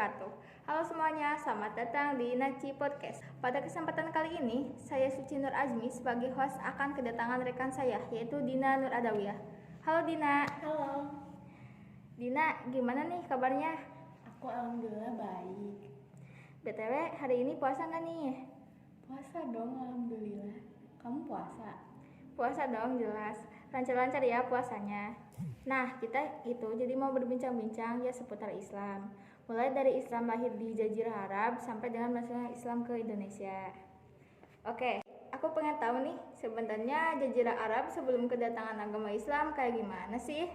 wabarakatuh. Halo semuanya, selamat datang di Naci Podcast. Pada kesempatan kali ini, saya Suci Nur Azmi sebagai host akan kedatangan rekan saya, yaitu Dina Nur Adawiyah. Halo Dina. Halo. Dina, gimana nih kabarnya? Aku alhamdulillah baik. BTW, hari ini puasa nggak nih? Puasa dong, alhamdulillah. Kamu puasa? Puasa dong, jelas. Lancar-lancar ya puasanya. Nah, kita jadi mau berbincang-bincang ya seputar Islam. Mulai dari Islam lahir di Jazirah Arab sampai dengan masuknya Islam ke Indonesia. Oke, aku pengen tahu nih, sebenarnya Jazirah Arab sebelum kedatangan agama Islam kayak gimana sih?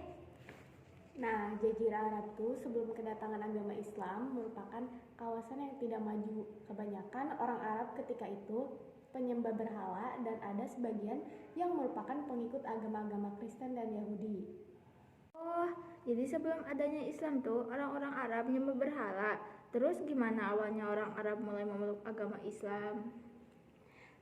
Nah, Jazirah Arab tuh sebelum kedatangan agama Islam merupakan kawasan yang tidak maju. Kebanyakan orang Arab ketika itu penyembah berhala dan ada sebagian yang merupakan pengikut agama-agama Kristen dan Yahudi. Oh, jadi sebelum adanya Islam tuh orang-orang Arab menyembah berhala. Terus gimana awalnya orang Arab mulai memeluk agama Islam?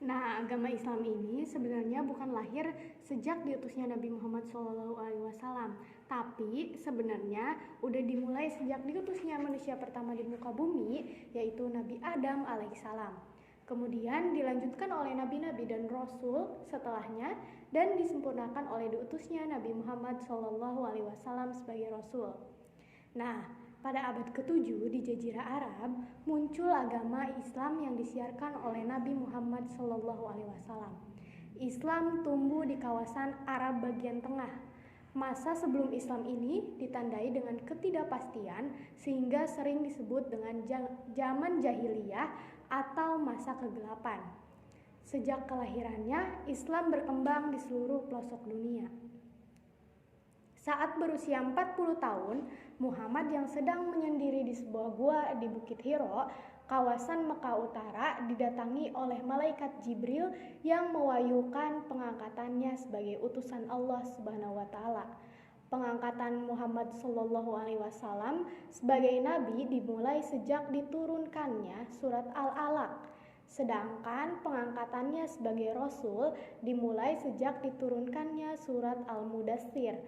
Nah, agama Islam ini sebenarnya bukan lahir sejak diutusnya Nabi Muhammad SAW, tapi sebenarnya udah dimulai sejak diutusnya manusia pertama di muka bumi, yaitu Nabi Adam alaihissalam. Kemudian dilanjutkan oleh nabi-nabi dan rasul setelahnya dan disempurnakan oleh diutusnya Nabi Muhammad SAW sebagai rasul. Nah, pada abad ke-7 di Jazirah Arab muncul agama Islam yang disiarkan oleh Nabi Muhammad SAW. Islam tumbuh di kawasan Arab bagian tengah. Masa sebelum Islam ini ditandai dengan ketidakpastian sehingga sering disebut dengan zaman jahiliyah atau masa kegelapan. Sejak kelahirannya, Islam berkembang di seluruh pelosok dunia. Saat berusia 40 tahun, Muhammad yang sedang menyendiri di sebuah gua di Bukit Hiro, kawasan Mekah Utara, didatangi oleh malaikat Jibril yang mewahyukan pengangkatannya sebagai utusan Allah Subhanahu wa taala. Pengangkatan Muhammad SAW sebagai nabi dimulai sejak diturunkannya surat Al-Alaq. Sedangkan pengangkatannya sebagai rasul dimulai sejak diturunkannya surat Al-Mudaththir.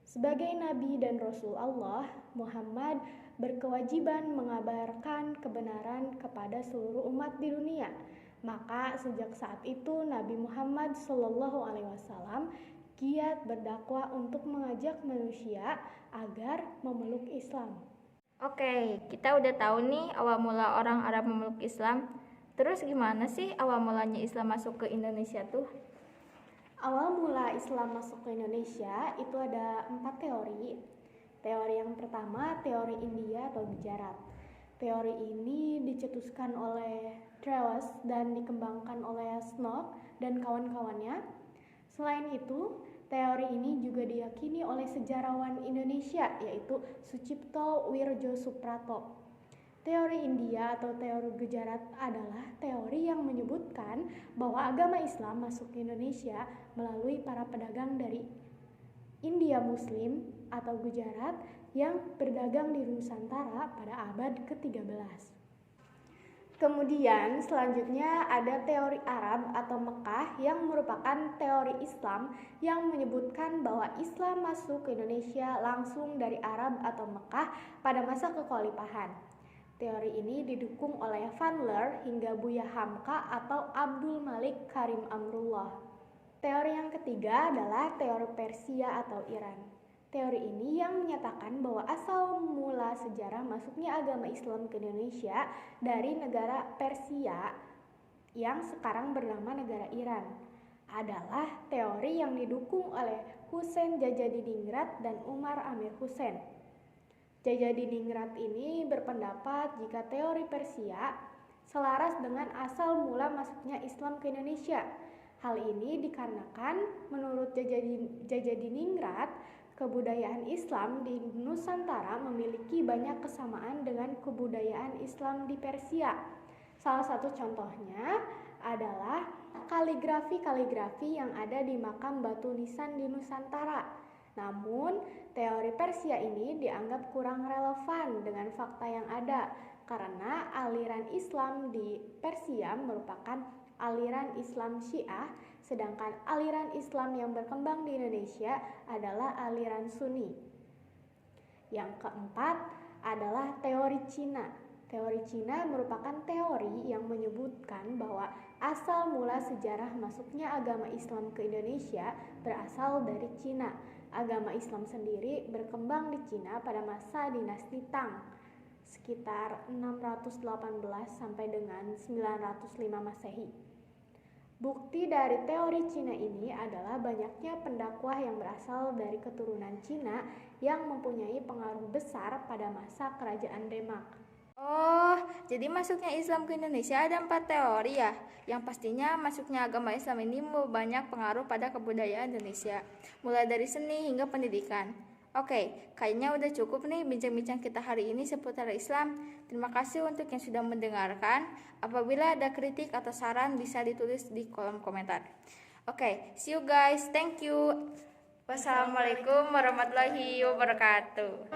Sebagai nabi dan rasul Allah, Muhammad berkewajiban mengabarkan kebenaran kepada seluruh umat di dunia. Maka sejak saat itu Nabi Muhammad SAW giat berdakwah untuk mengajak manusia agar memeluk Islam. Oke, kita udah tahu nih awal mula orang Arab memeluk Islam. Terus gimana sih awal mulanya Islam masuk ke Indonesia tuh? Awal mula Islam masuk ke Indonesia itu ada 4 teori. Teori yang pertama, teori India atau Gujarat. Teori ini dicetuskan oleh Trewes dan dikembangkan oleh Snook dan kawan-kawannya. Selain itu, teori ini juga diyakini oleh sejarawan Indonesia yaitu Sucipto Wirjosuprato. Teori India atau teori Gujarat adalah teori yang menyebutkan bahwa agama Islam masuk ke Indonesia melalui para pedagang dari India Muslim atau Gujarat yang berdagang di Nusantara pada abad ke-13. Kemudian selanjutnya ada teori Arab atau Mekah yang merupakan teori Islam yang menyebutkan bahwa Islam masuk ke Indonesia langsung dari Arab atau Mekah pada masa kekhalifahan. Teori ini didukung oleh Van Leer hingga Buya Hamka atau Abdul Malik Karim Amrullah. Teori yang ketiga adalah teori Persia atau Iran. Teori ini yang menyatakan bahwa asal mula sejarah masuknya agama Islam ke Indonesia dari negara Persia yang sekarang bernama negara Iran adalah teori yang didukung oleh Husain Jajadiningrat dan Umar Amir Husain. Jajadiningrat ini berpendapat jika teori Persia selaras dengan asal mula masuknya Islam ke Indonesia. Hal ini dikarenakan menurut Jajadiningrat, kebudayaan Islam di Nusantara memiliki banyak kesamaan dengan kebudayaan Islam di Persia. Salah satu contohnya adalah kaligrafi yang ada di makam batu nisan di Nusantara. Namun, teori Persia ini dianggap kurang relevan dengan fakta yang ada karena aliran Islam di Persia merupakan aliran Islam Syiah, sedangkan aliran Islam yang berkembang di Indonesia adalah aliran Sunni. Yang keempat adalah teori Cina. Teori Cina merupakan teori yang menyebutkan bahwa asal mula sejarah masuknya agama Islam ke Indonesia berasal dari Cina. Agama Islam sendiri berkembang di Cina pada masa dinasti Tang, sekitar 618 sampai dengan 905 Masehi. Bukti dari teori Cina ini adalah banyaknya pendakwah yang berasal dari keturunan Cina yang mempunyai pengaruh besar pada masa kerajaan Demak. Oh, jadi masuknya Islam ke Indonesia ada 4 teori ya? Yang pastinya masuknya agama Islam ini banyak pengaruh pada kebudayaan Indonesia, mulai dari seni hingga pendidikan. Oke, kayaknya udah cukup nih bincang-bincang kita hari ini seputar Islam. Terima kasih untuk yang sudah mendengarkan. Apabila ada kritik atau saran bisa ditulis di kolom komentar. Oke, see you guys. Thank you. Wassalamualaikum warahmatullahi wabarakatuh.